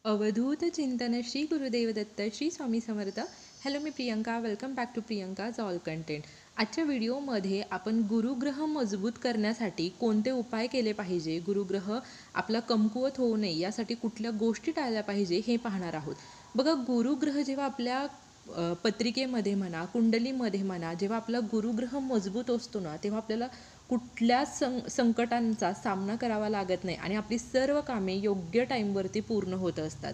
अवधूत चिंतन श्री गुरुदेव दत्त श्री स्वामी समर्थ. हॅलो, मी Priyanka. Welcome back to Priyanka's all content. आजच्या व्हिडिओमध्ये आपण गुरुग्रह मजबूत करण्यासाठी कोणते उपाय केले पाहिजे, गुरुग्रह आपला कमकुवत होऊ नये यासाठी कुठल्या गोष्टी टाळल्या पाहिजे हे पाहणार आहोत. बघा, गुरुग्रह जेव्हा आपल्या पत्रिकेमध्ये म्हणा, कुंडलीमध्ये म्हणा, जेव्हा आपला गुरुग्रह मजबूत असतो ना, तेव्हा आपल्याला कुठल्याच संकटांचा सामना करावा लागत नाही आणि आपली सर्व कामे योग्य टाईमवरती पूर्ण होत असतात.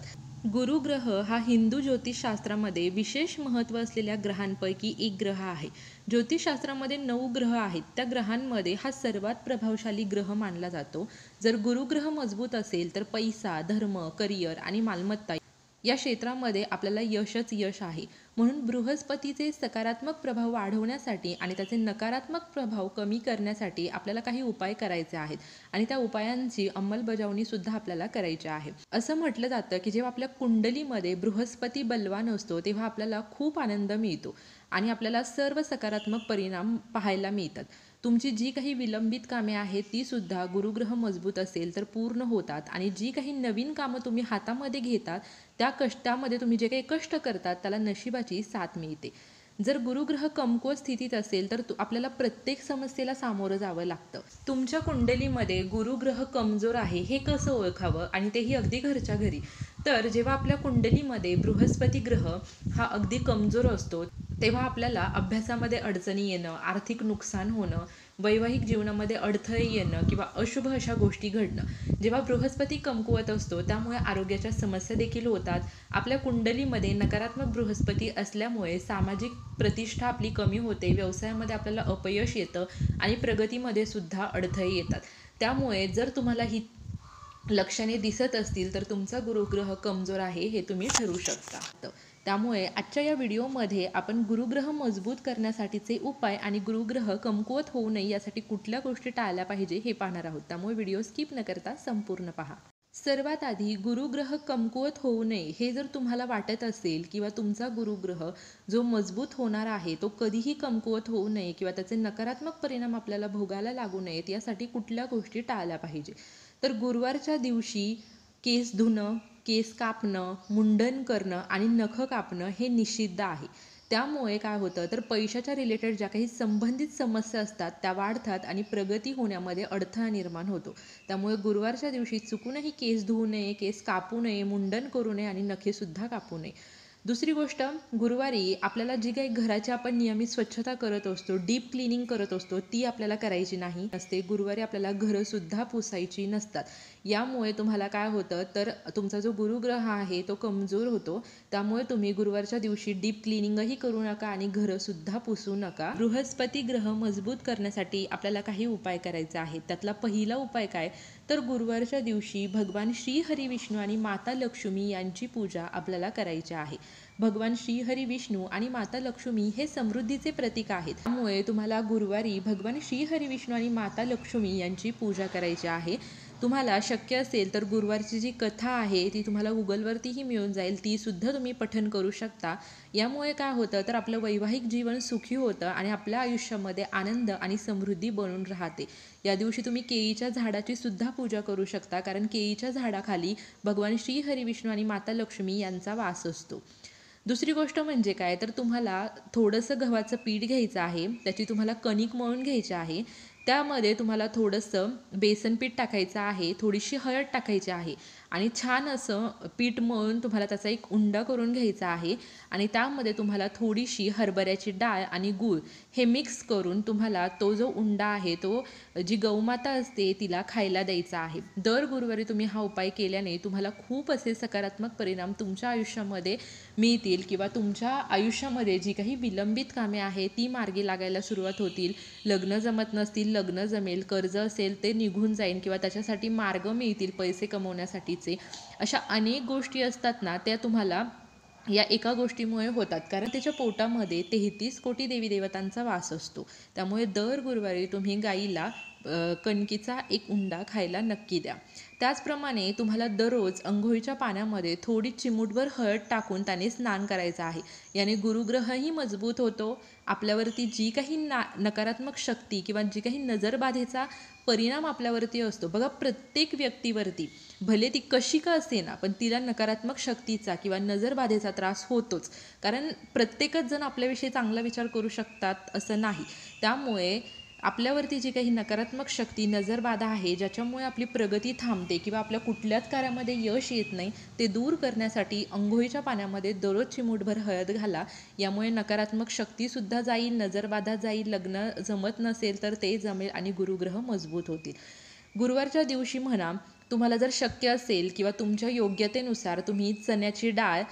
गुरुग्रह हा हिंदू ज्योतिषशास्त्रामध्ये विशेष महत्त्व असलेल्या ग्रहांपैकी एक ग्रह आहे. ज्योतिषशास्त्रामध्ये 9 ग्रह आहेत. त्या ग्रहांमध्ये हा सर्वात प्रभावशाली ग्रह मानला जातो. जर गुरुग्रह मजबूत असेल तर पैसा, धर्म, करिअर आणि मालमत्ता या क्षेत्रामध्ये आपल्याला यशच यश आहे. म्हणून बृहस्पतीचे सकारात्मक प्रभाव वाढवण्यासाठी आणि त्याचे नकारात्मक प्रभाव कमी करण्यासाठी आपल्याला काही उपाय करायचे आहेत आणि त्या उपायांची अंमलबजावणी सुद्धा आपल्याला करायची आहे. असं म्हटलं जातं की जेव्हा आपल्या कुंडलीमध्ये बृहस्पती बलवान असतो तेव्हा आपल्याला खूप आनंद मिळतो आणि आपल्याला सर्व सकारात्मक परिणाम पाहायला मिळतात. तुमची जी काही विलंबित कामे आहेत ती सुद्धा गुरुग्रह मजबूत असेल तर पूर्ण होतात आणि जी काही नवीन कामं तुम्ही हातामध्ये घेतात त्या कष्टामध्ये तुम्ही जे काही कष्ट करतात त्याला नशिबाची साथ मिळते. जर गुरुग्रह कमकुवत स्थितीत असेल तर आपल्याला प्रत्येक समस्येला सामोरं जावं लागतं. तुमच्या कुंडलीमध्ये गुरुग्रह कमजोर आहे हे कसं ओळखावं, आणि तेही अगदी घरच्या घरी. तर जेव्हा आपल्या कुंडलीमध्ये बृहस्पती ग्रह हा अगदी कमजोर असतो तेव्हा आपल्याला अभ्यासामध्ये अडचणी येणं, आर्थिक नुकसान होणं, वैवाहिक जीवनामध्ये अडथळे येणं किंवा अशुभ अशा गोष्टी घडणं. जेव्हा बृहस्पती कमकुवत असतो त्यामुळे आरोग्याच्या समस्या देखील होतात. आपल्या कुंडलीमध्ये नकारात्मक बृहस्पती असल्यामुळे सामाजिक प्रतिष्ठा आपली कमी होते, व्यवसायामध्ये आपल्याला अपयश येतं आणि प्रगतीमध्ये सुद्धा अडथळे येतात. त्यामुळे जर तुम्हाला ही लक्षणे दिसत असतील तर तुमचा गुरुग्रह कमजोर आहे हे तुम्ही ठरवू शकता. त्यामुळे आजच्या या व्हिडिओमध्ये आपण गुरुग्रह मजबूत करण्यासाठीचे उपाय आणि गुरुग्रह कमकुवत होऊ नये यासाठी कुठल्या गोष्टी टाळल्या पाहिजे हे पाहणार आहोत. त्यामुळे व्हिडिओ स्किप न करता संपूर्ण पहा. सर्वात आधी, गुरुग्रह कमकुवत होऊ नये हे जर तुम्हाला वाटत असेल किंवा तुमचा गुरुग्रह जो मजबूत होणार आहे तो कधीही कमकुवत होऊ नये किंवा त्याचे नकारात्मक परिणाम आपल्याला भोगायला लागू नयेत यासाठी कुठल्या गोष्टी टाळल्या पाहिजे, तर गुरुवारच्या दिवशी केस धुणं, केस कापणं, मुंडन करणं आणि नख कापणं हे निषिद्ध आहे. त्यामुळे काय होतं तर पैशाच्या रिलेटेड ज्या काही संबंधित समस्या असतात त्या वाढतात आणि प्रगती होण्यामध्ये अडथळा निर्माण होतो. त्यामुळे गुरुवारच्या दिवशी चुकूनही केस धुवू नये, केस कापू नये, मुंडन करू नये आणि नखेसुद्धा कापू नये. दुसरी गोष्ट, गुरुवारी आपल्याला जी काही घराची आपण नियमित स्वच्छता करत असतो, डीप क्लिनिंग करत असतो, ती आपल्याला करायची नाही असते. गुरुवारी आपल्याला घरंसुद्धा पुसायची नसतात. यामुळे तुम्हाला काय होतं तर तुमचा जो गुरुग्रह आहे तो कमजोर होतो. त्यामुळे तुम्ही गुरुवारच्या दिवशी डीप क्लिनिंगही करू नका आणि घरंसुद्धा पुसू नका. बृहस्पती ग्रह मजबूत करण्यासाठी आपल्याला काही उपाय करायचे आहेत. त्यातला पहिला उपाय काय तर गुरुवारच्या दिवशी भगवान श्री हरी विष्णू आणि माता लक्ष्मी यांची पूजा आपल्याला करायची आहे. भगवान श्री हरी विष्णू आणि माता लक्ष्मी हे समृद्धीचे प्रतीक आहेत. त्यामुळे तुम्हाला गुरुवारी भगवान श्री हरी विष्णू आणि माता लक्ष्मी यांची पूजा करायची आहे. तुम्हाला शक्य असेल तर गुरुवारची जी कथा आहे ती तुम्हाला गुगलवरतीही मिळून जाईल, ती सुद्धा तुम्ही पठण करू शकता. यामुळे काय होतं तर आपलं वैवाहिक जीवन सुखी होतं आणि आपल्या आयुष्यामध्ये आनंद आणि समृद्धी बनून राहते. या दिवशी तुम्ही केळीच्या झाडाची सुद्धा पूजा करू शकता, कारण केळीच्या झाडाखाली भगवान श्री हरी विष्णू आणि माता लक्ष्मी यांचा वास असतो. दुसरी गोष्ट म्हणजे काय तर तुम्हाला थोडंसं गव्हाचं पीठ घ्यायचं आहे, त्याची तुम्हाला कणिक मळून घ्यायची आहे. त्यामध्ये तुम्हाला थोडंसं बेसन पीठ टाकायचं आहे, थोडीशी हळद टाकायची आहे आणि छान असं पीठ मळून तुम्हाला त्याचा एक उंडा करून घ्यायचा आहे आणि त्यामध्ये तुम्हाला थोडीशी हरभऱ्याची डाळ आणि गूळ हे मिक्स करून तुम्हाला तो जो उंडा आहे तो जी गौमाता असते तिला खायला द्यायचा आहे. दर गुरुवारी तुम्ही हा उपाय केल्याने तुम्हाला खूप असे सकारात्मक परिणाम तुमच्या आयुष्यामध्ये मिळतील किंवा तुमच्या आयुष्यामध्ये जी काही विलंबित कामे आहेत ती मार्गी लागायला सुरुवात होतील. लग्न जमत नसतील, लग्न जमेल, कर्ज असेल ते निघून जाईल किंवा त्याच्यासाठी मार्ग मिळतील पैसे कमवण्यासाठीचे. अशा अनेक गोष्टी असतात ना, त्या तुम्हाला या एका गोष्टीमुळे होतात, कारण त्याच्या पोटामध्ये 33 कोटी देवी देवतांचा वास असतो. त्यामुळे दर गुरुवारी तुम्ही गाईला कणकीचा एक उंडा खायला नक्की द्या. त्याचप्रमाणे तुम्हाला दररोज अंघोळीच्या पाण्यामध्ये थोडी चिमूटभर हळद टाकून त्याने स्नान करायचं आहे. याने गुरुग्रहही मजबूत होतो. आपल्यावरती जी काही नकारात्मक शक्ती किंवा जी काही नजरबाधेचा परिणाम आपल्यावरती असतो बघा. प्रत्येक व्यक्तीवरती भले ती कशी का असेना, पण तिला नकारात्मक शक्तीचा किंवा नजरबाधेचा त्रास होतोच. कारण प्रत्येकच जण आपल्याविषयी चांगला विचार करू शकतात असं नाही. त्यामुळे आपल्यावरती जी काही नकारात्मक शक्ती, नजरबाधा आहे, ज्याच्यामुळे आपली प्रगती थांबते किंवा आपल्या कुठल्याच कार्यामध्ये यश येत नाही, ते दूर करण्यासाठी अंघोळीच्या पाण्यामध्ये दररोज चिमूटभर हळद घाला. यामुळे नकारात्मक शक्तीसुद्धा जाईल, नजरबाधा जाईल, लग्न जमत नसेल तर ते जमेल आणि गुरुग्रह मजबूत होतील. गुरुवारच्या दिवशी म्हणा, तुम्हाला जर शक्य असेल किंवा तुमच्या योग्यतेनुसार तुम्ही चण्याची डाळ,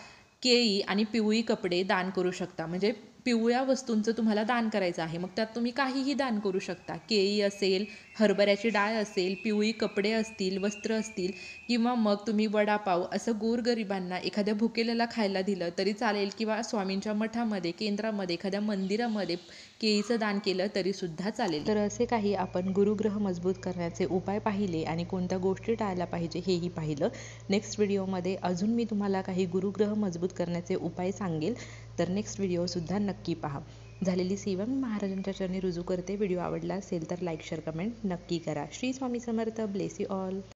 केळी आणि पिवळी कपडे दान करू शकता. म्हणजे पिवळ्या वस्तूंचं तुम्हाला दान करायचं आहे, मग त्यात तुम्ही काहीही दान करू शकता. केळी असेल, हरभऱ्याची डाळ असेल, पिवळी कपडे असतील, वस्त्र असतील, किंवा मग तुम्ही वडापाव असं गोरगरिबांना एखाद्या भुकेलेला खायला दिलं तरी चालेल, किंवा स्वामींच्या मठामध्ये, केंद्रामध्ये, एखाद्या मंदिरामध्ये केळीचं दान केलं तरीसुद्धा चालेल. तर असे काही आपण गुरुग्रह मजबूत करण्याचे उपाय पाहिले आणि कोणत्या गोष्टी टाळायला पाहिजे हेही पाहिलं. नेक्स्ट व्हिडिओमध्ये अजून मी तुम्हाला काही गुरुग्रह मजबूत करण्याचे उपाय सांगेल, तर नेक्स्ट व्हिडिओसुद्धा नक्की पहा. झालेली सेवा मी महाराजांच्या चरणी रुजू करते. व्हिडिओ आवडला असेल तर लाईक, शेअर, कमेंट नक्की करा. Shri Swami Samarth. Bless you all.